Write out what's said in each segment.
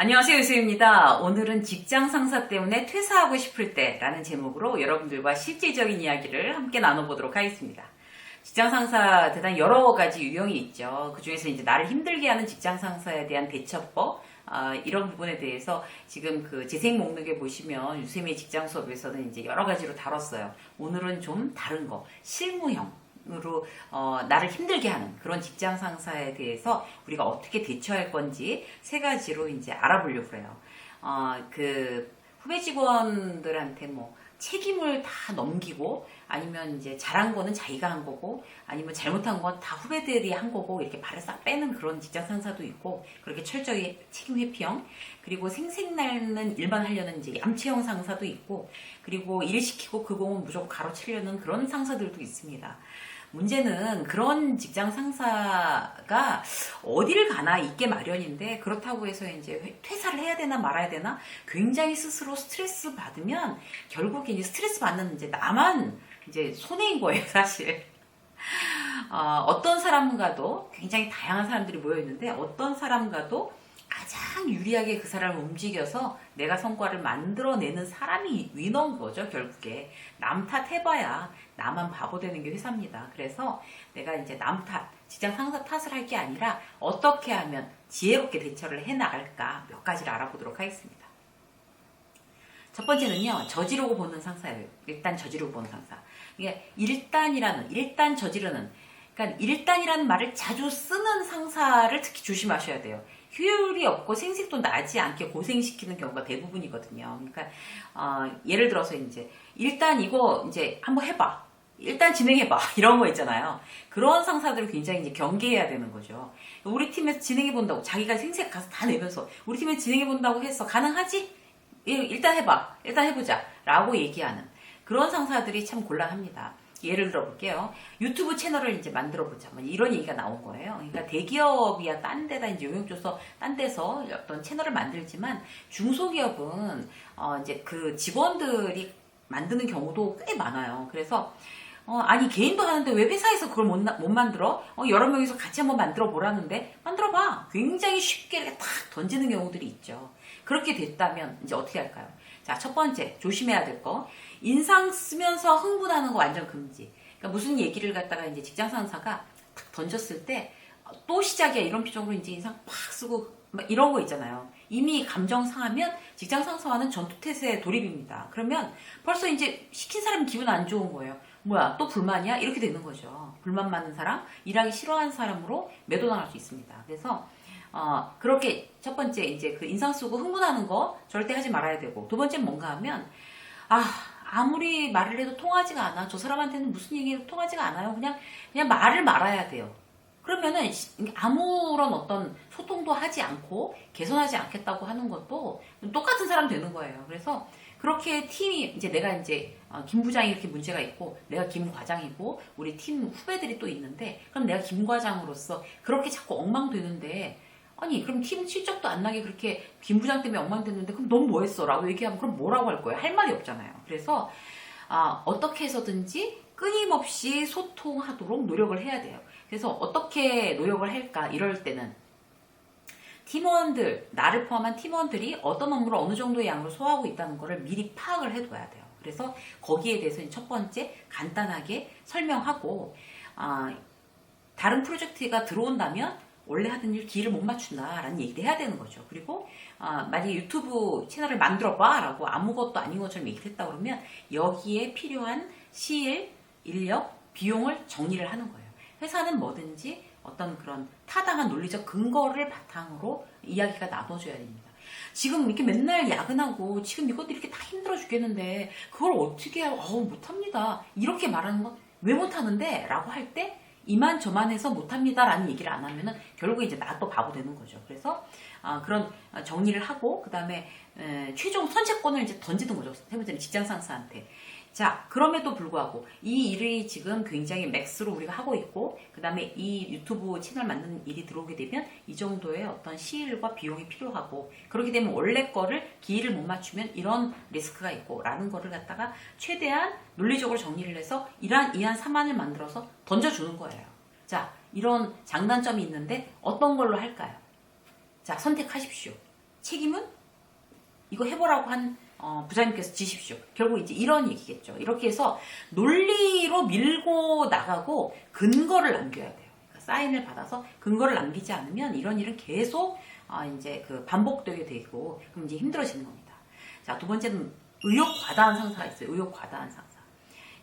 안녕하세요, 유수입니다. 오늘은 직장 상사 때문에 퇴사하고 싶을 때라는 제목으로 여러분들과 실질적인 이야기를 함께 나눠보도록 하겠습니다. 직장 상사 대단히 여러 가지 유형이 있죠. 그 중에서 이제 나를 힘들게 하는 직장 상사에 대한 대처법, 이런 부분에 대해서 지금 그 재생 목록에 보시면 유쌤의 직장 수업에서는 이제 여러 가지로 다뤘어요. 오늘은 좀 다른 거, 실무형. 으로 나를 힘들게 하는 그런 직장 상사에 대해서 우리가 어떻게 대처할 건지 세 가지로 이제 알아보려고 해요. 그 후배 직원들한테 뭐 책임을 다 넘기고 아니면 이제 잘한 거는 자기가 한 거고 아니면 잘못한 건 다 후배들이 한 거고 이렇게 발을 싹 빼는 그런 직장 상사도 있고 그렇게 철저히 책임 회피형 그리고 생색나는 일만 하려는 이제 얌체형 상사도 있고 그리고 일 시키고 그 공은 무조건 가로채려는 그런 상사들도 있습니다. 문제는 그런 직장 상사가 어디를 가나 있게 마련인데 그렇다고 해서 이제 퇴사를 해야 되나 말아야 되나 굉장히 스스로 스트레스 받으면 결국에 이제 스트레스 받는 이제 나만 이제 손해인 거예요, 사실. 어떤 사람과도 굉장히 다양한 사람들이 모여 있는데 어떤 사람과도 가장 유리하게 그 사람을 움직여서 내가 성과를 만들어내는 사람이 위너인 거죠, 결국에. 남 탓 해봐야 나만 바보 되는 게 회사입니다. 그래서 내가 이제 남 탓, 직장 상사 탓을 할 게 아니라 어떻게 하면 지혜롭게 대처를 해나갈까 몇 가지를 알아보도록 하겠습니다. 첫 번째는요, 저지르고 보는 상사예요. 일단 저지르고 보는 상사. 이게 일단 저지르는, 그러니까 일단이라는 말을 자주 쓰는 상사를 특히 조심하셔야 돼요. 효율이 없고 생색도 나지 않게 고생시키는 경우가 대부분이거든요. 그러니까 예를 들어서 이제 일단 이거 이제 한번 해봐. 일단 진행해봐. 이런 거 있잖아요. 그런 상사들을 굉장히 이제 경계해야 되는 거죠. 우리 팀에서 진행해본다고 자기가 생색 가서 다 내면서 우리 팀에서 진행해본다고 해서 가능하지? 일단 해봐. 일단 해보자. 라고 얘기하는 그런 상사들이 참 곤란합니다. 예를 들어 볼게요. 유튜브 채널을 이제 만들어 보자. 이런 얘기가 나온 거예요. 그러니까 대기업이야 딴 데다 이제 용역 줘서 딴 데서 어떤 채널을 만들지만 중소기업은 이제 그 직원들이 만드는 경우도 꽤 많아요. 그래서 아니 개인도 하는데 왜 회사에서 그걸 못 만들어? 여러 명이서 같이 한번 만들어 보라는데 만들어봐. 굉장히 쉽게 이렇게 탁 던지는 경우들이 있죠. 그렇게 됐다면 이제 어떻게 할까요? 자, 첫 번째 조심해야 될 거. 인상 쓰면서 흥분하는 거 완전 금지. 그러니까 무슨 얘기를 갖다가 이제 직장 상사가 탁 던졌을 때 또 시작이야 이런 표정으로 이제 인상 팍 쓰고 막 이런 거 있잖아요. 이미 감정 상하면 직장 상사와는 전투태세에 돌입입니다. 그러면 벌써 이제 시킨 사람이 기분 안 좋은 거예요. 뭐야 또 불만이야? 이렇게 되는 거죠. 불만 많은 사람, 일하기 싫어하는 사람으로 매도당할 수 있습니다. 그래서 그렇게 첫 번째 이제 그 인상 쓰고 흥분하는 거 절대 하지 말아야 되고 두 번째는 뭔가 하면 아무리 말을 해도 통하지가 않아. 저 사람한테는 무슨 얘기도 통하지가 않아요. 그냥 말을 말아야 돼요. 그러면은 아무런 어떤 소통도 하지 않고 개선하지 않겠다고 하는 것도 똑같은 사람 되는 거예요. 그래서 그렇게 팀이 이제 내가 이제 김 부장이 이렇게 문제가 있고 내가 김 과장이고 우리 팀 후배들이 또 있는데 그럼 내가 김 과장으로서 그렇게 자꾸 엉망되는데 아니 그럼 팀 실적도 안 나게 그렇게 김 부장 때문에 엉망됐는데 그럼 넌 뭐 했어? 라고 얘기하면 그럼 뭐라고 할 거예요? 할 말이 없잖아요. 그래서 어떻게 해서든지 끊임없이 소통하도록 노력을 해야 돼요. 그래서 어떻게 노력을 할까? 이럴 때는 팀원들, 나를 포함한 팀원들이 어떤 업무를 어느 정도의 양으로 소화하고 있다는 것을 미리 파악을 해둬야 돼요. 그래서 거기에 대해서 첫 번째 간단하게 설명하고 다른 프로젝트가 들어온다면 원래 하던 일 기회를 못 맞춘다라는 얘기를 해야 되는 거죠. 그리고 만약에 유튜브 채널을 만들어봐 라고 아무것도 아닌 것처럼 얘기를 했다 그러면 여기에 필요한 시일, 인력, 비용을 정리를 하는 거예요. 회사는 뭐든지 어떤 그런 타당한 논리적 근거를 바탕으로 이야기가 나눠줘야 됩니다. 지금 이렇게 맨날 야근하고 지금 이것도 이렇게 다 힘들어 죽겠는데 그걸 어떻게 해요? 못합니다. 이렇게 말하는 건 왜 못하는데? 라고 할 때 이만저만 해서 못합니다 라는 얘기를 안 하면은 결국에 이제 나 또 바보 되는 거죠. 그래서 그런 정리를 하고 그 다음에 최종 선택권을 이제 던지는 거죠. 세 번째는 직장 상사한테. 자, 그럼에도 불구하고 이 일이 지금 굉장히 맥스로 우리가 하고 있고 그 다음에 이 유튜브 채널 만드는 일이 들어오게 되면 이 정도의 어떤 시일과 비용이 필요하고 그렇게 되면 원래 거를 기회를 못 맞추면 이런 리스크가 있고 라는 거를 갖다가 최대한 논리적으로 정리를 해서 이한 3안을 만들어서 던져주는 거예요. 자, 이런 장단점이 있는데 어떤 걸로 할까요? 자, 선택하십시오. 책임은 이거 해보라고 한 부장님께서 지십시오. 결국 이제 이런 얘기겠죠. 이렇게 해서 논리로 밀고 나가고 근거를 남겨야 돼요. 그러니까 사인을 받아서 근거를 남기지 않으면 이런 일은 계속 이제 그 반복되게 되고 그럼 이제 힘들어지는 겁니다. 자, 두 번째는 의욕 과다한 상사가 있어요. 의욕 과다한 상사.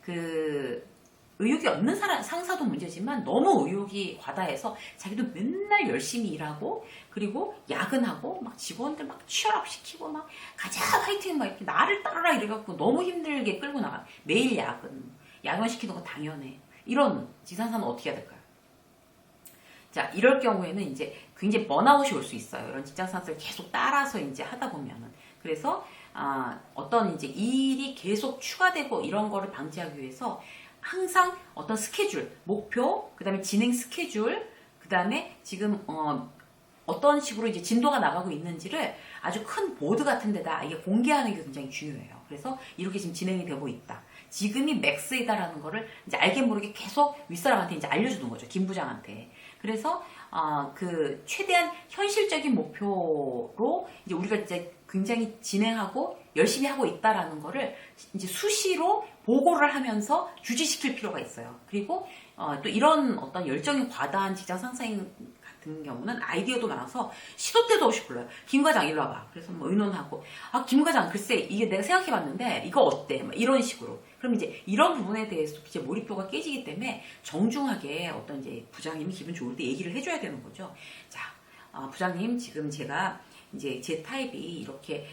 그 의욕이 없는 상사도 문제지만 너무 의욕이 과다해서 자기도 맨날 열심히 일하고 그리고 야근하고 막 직원들 막 취업 시키고 막 가자 화이팅 막 이렇게 나를 따르라 이래갖고 너무 힘들게 끌고 나가. 매일 야근 시키는 거 당연해. 이런 지상사는 어떻게 해야 될까요? 자, 이럴 경우에는 이제 굉장히 번아웃이 올 수 있어요. 이런 직장 상사를 계속 따라서 이제 하다 보면은. 그래서 어떤 이제 일이 계속 추가되고 이런 거를 방지하기 위해서 항상 어떤 스케줄, 목표, 그 다음에 진행 스케줄, 그 다음에 지금 어떤 식으로 이제 진도가 나가고 있는지를 아주 큰 보드 같은 데다 이게 공개하는 게 굉장히 중요해요. 그래서 이렇게 지금 진행이 되고 있다. 지금이 맥스이다라는 거를 이제 알게 모르게 계속 윗사람한테 이제 알려주는 거죠. 김 부장한테. 그래서 그 최대한 현실적인 목표로 이제 우리가 이제 굉장히 진행하고 열심히 하고 있다라는 거를 이제 수시로 보고를 하면서 주지시킬 필요가 있어요. 그리고 또 이런 어떤 열정이 과다한 직장 상사인 같은 경우는 아이디어도 많아서 시도 때도 없이 불러요. 김 과장 일로 와봐. 그래서 뭐 의논하고 김 과장 글쎄 이게 내가 생각해봤는데 이거 어때? 막 이런 식으로. 그럼 이제 이런 부분에 대해서 이제 몰입도가 깨지기 때문에 정중하게 어떤 이제 부장님이 기분 좋을 때 얘기를 해줘야 되는 거죠. 자, 부장님 지금 제가 이제 제 타입이 이렇게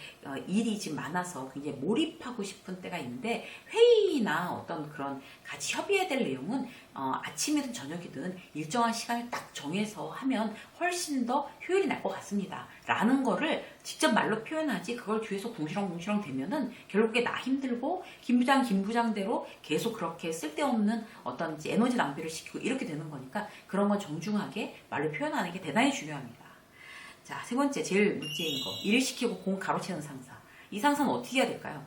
일이 지금 많아서 굉장히 몰입하고 싶은 때가 있는데 회의나 어떤 그런 같이 협의해야 될 내용은 아침이든 저녁이든 일정한 시간을 딱 정해서 하면 훨씬 더 효율이 날 것 같습니다. 라는 거를 직접 말로 표현하지 그걸 뒤에서 궁시렁궁시렁 대면은 결국에 나 힘들고 김 부장대로 계속 그렇게 쓸데없는 어떤 이제 에너지 낭비를 시키고 이렇게 되는 거니까 그런 건 정중하게 말로 표현하는 게 대단히 중요합니다. 자, 세 번째, 제일 문제인 거. 일 시키고 공 가로채는 상사. 이 상사는 어떻게 해야 될까요?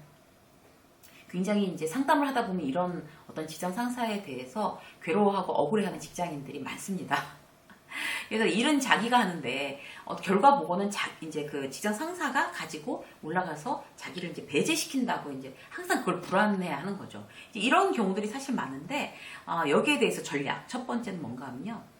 굉장히 이제 상담을 하다 보면 이런 어떤 직장 상사에 대해서 괴로워하고 억울해하는 직장인들이 많습니다. 그래서 일은 자기가 하는데 결과 보고는 이제 그 직장 상사가 가지고 올라가서 자기를 이제 배제시킨다고 이제 항상 그걸 불안해하는 거죠. 이런 경우들이 사실 많은데 여기에 대해서 전략. 첫 번째는 뭔가 하면요.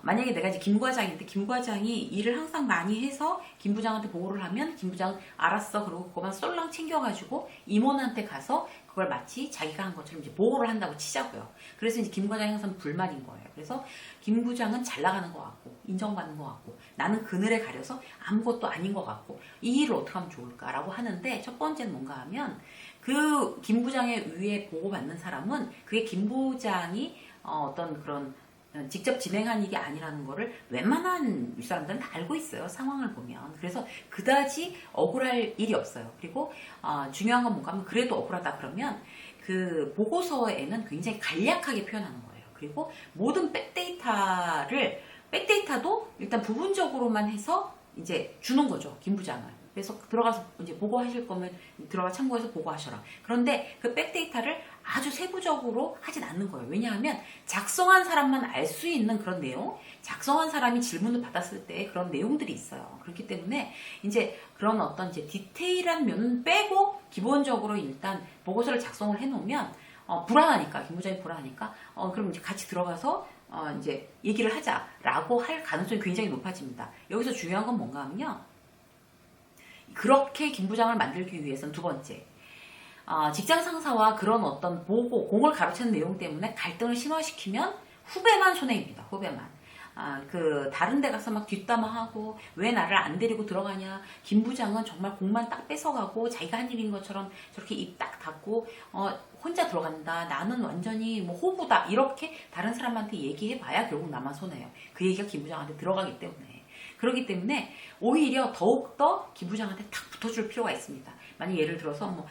만약에 내가 이제 김 과장인데 김 과장이 일을 항상 많이 해서 김 부장한테 보고를 하면 김 부장 알았어 그러고 그거만 쏠랑 챙겨가지고 임원한테 가서 그걸 마치 자기가 한 것처럼 이제 보고를 한다고 치자고요. 그래서 이제 김 과장이 항상 불만인 거예요. 그래서 김 부장은 잘 나가는 것 같고 인정받는 것 같고 나는 그늘에 가려서 아무것도 아닌 것 같고 이 일을 어떻게 하면 좋을까라고 하는데 첫 번째는 뭔가 하면 그 김 부장의 위에 보고받는 사람은 그게 김 부장이 어떤 그런 직접 진행한 일이 아니라는 거를 웬만한 윗사람들은 다 알고 있어요. 상황을 보면. 그래서 그다지 억울할 일이 없어요. 그리고 중요한 건 뭔가 하면 그래도 억울하다 그러면 그 보고서에는 굉장히 간략하게 표현하는 거예요. 그리고 모든 백데이터도 일단 부분적으로만 해서 이제 주는 거죠. 김 부장은. 그래서 들어가서 이제 보고하실 거면 들어가 참고해서 보고하셔라. 그런데 그 백데이터를 아주 세부적으로 하진 않는 거예요. 왜냐하면 작성한 사람만 알 수 있는 그런 내용, 작성한 사람이 질문을 받았을 때 그런 내용들이 있어요. 그렇기 때문에 이제 그런 어떤 이제 디테일한 면은 빼고 기본적으로 일단 보고서를 작성을 해놓으면 불안하니까 김 부장이 불안하니까 그럼 이제 같이 들어가서 이제 얘기를 하자라고 할 가능성이 굉장히 높아집니다. 여기서 중요한 건 뭔가 하면요. 그렇게 김 부장을 만들기 위해서는 두 번째, 직장 상사와 그런 어떤 공을 가로채는 내용 때문에 갈등을 심화시키면 후배만 손해입니다. 후배만. 그 다른 데 가서 막 뒷담화하고 왜 나를 안 데리고 들어가냐. 김 부장은 정말 공만 딱 뺏어가고 자기가 한 일인 것처럼 저렇게 입 딱 닫고 혼자 들어간다. 나는 완전히 뭐 호구다. 이렇게 다른 사람한테 얘기해봐야 결국 나만 손해요. 그 얘기가 김 부장한테 들어가기 때문에. 그렇기 때문에 오히려 더욱더 김 부장한테 탁 붙어줄 필요가 있습니다. 만약 예를 들어서 뭐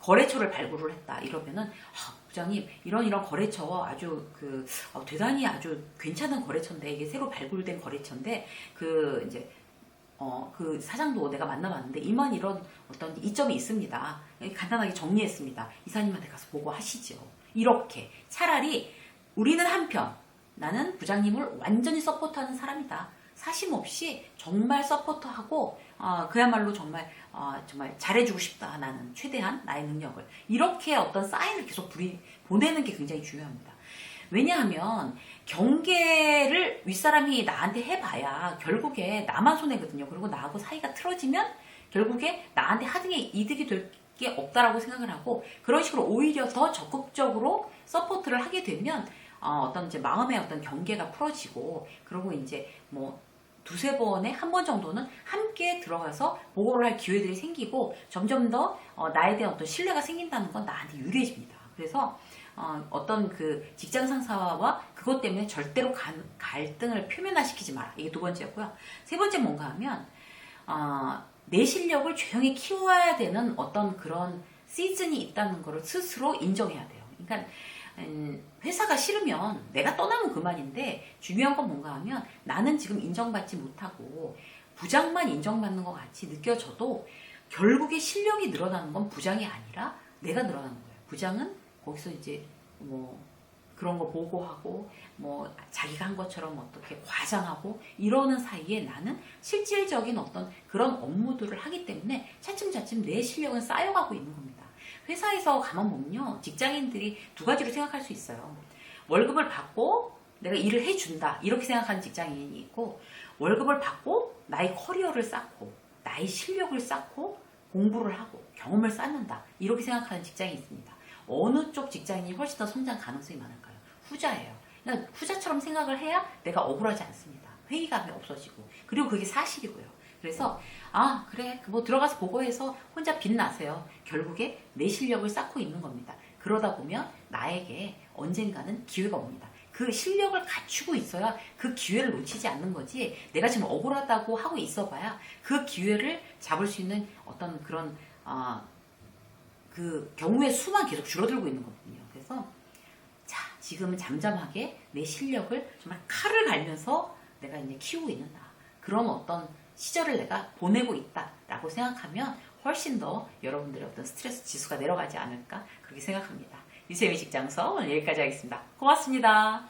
거래처를 발굴을 했다 이러면은 부장님 이런 거래처 아주 대단히 아주 괜찮은 거래처인데 이게 새로 발굴된 거래처인데 그 이제 그 사장도 내가 만나봤는데 이만 이런 어떤 이점이 있습니다. 간단하게 정리했습니다. 이사님한테 가서 보고하시죠. 이렇게 차라리 우리는 한편 나는 부장님을 완전히 서포트하는 사람이다. 사심 없이 정말 서포터하고 그야말로 정말 정말 잘해주고 싶다. 나는 최대한 나의 능력을 이렇게 어떤 사인을 계속 보내는 게 굉장히 중요합니다. 왜냐하면 경계를 윗사람이 나한테 해봐야 결국에 나만 손해거든요. 그리고 나하고 사이가 틀어지면 결국에 나한테 하등에 이득이 될 게 없다라고 생각을 하고 그런 식으로 오히려 더 적극적으로 서포트를 하게 되면 어떤 이제 마음의 어떤 경계가 풀어지고 그리고 이제 뭐 두세 번에 한 번 정도는 함께 들어가서 보고를 할 기회들이 생기고 점점 더 나에 대한 어떤 신뢰가 생긴다는 건 나한테 유리해집니다. 그래서 어떤 그 직장 상사와 그것 때문에 절대로 갈등을 표면화시키지 마라. 이게 두 번째였고요. 세 번째 뭔가 하면 내 실력을 조용히 키워야 되는 어떤 그런 시즌이 있다는 것을 스스로 인정해야 돼요. 그러니까 회사가 싫으면 내가 떠나면 그만인데 중요한 건 뭔가 하면 나는 지금 인정받지 못하고 부장만 인정받는 것 같이 느껴져도 결국에 실력이 늘어나는 건 부장이 아니라 내가 늘어나는 거예요. 부장은 거기서 이제 뭐 그런 거 보고하고 뭐 자기가 한 것처럼 어떻게 과장하고 이러는 사이에 나는 실질적인 어떤 그런 업무들을 하기 때문에 차츰차츰 내 실력은 쌓여가고 있는 겁니다. 회사에서 가만 보면요. 직장인들이 두 가지로 생각할 수 있어요. 월급을 받고 내가 일을 해준다. 이렇게 생각하는 직장인이 있고 월급을 받고 나의 커리어를 쌓고 나의 실력을 쌓고 공부를 하고 경험을 쌓는다. 이렇게 생각하는 직장인이 있습니다. 어느 쪽 직장인이 훨씬 더 성장 가능성이 많을까요? 후자예요. 그러니까 후자처럼 생각을 해야 내가 억울하지 않습니다. 회의감이 없어지고 그리고 그게 사실이고요. 그래서 그래 뭐 들어가서 보고해서 혼자 빛나세요. 결국에 내 실력을 쌓고 있는 겁니다. 그러다 보면 나에게 언젠가는 기회가 옵니다. 그 실력을 갖추고 있어야 그 기회를 놓치지 않는 거지 내가 지금 억울하다고 하고 있어봐야 그 기회를 잡을 수 있는 어떤 그런 그 경우의 수만 계속 줄어들고 있는 거거든요. 그래서 지금은 잠잠하게 내 실력을 정말 칼을 갈면서 내가 이제 키우고 있는다. 그런 어떤 시절을 내가 보내고 있다라고 생각하면 훨씬 더 여러분들의 어떤 스트레스 지수가 내려가지 않을까 그렇게 생각합니다. 유세미 직장서 오늘 여기까지 하겠습니다. 고맙습니다.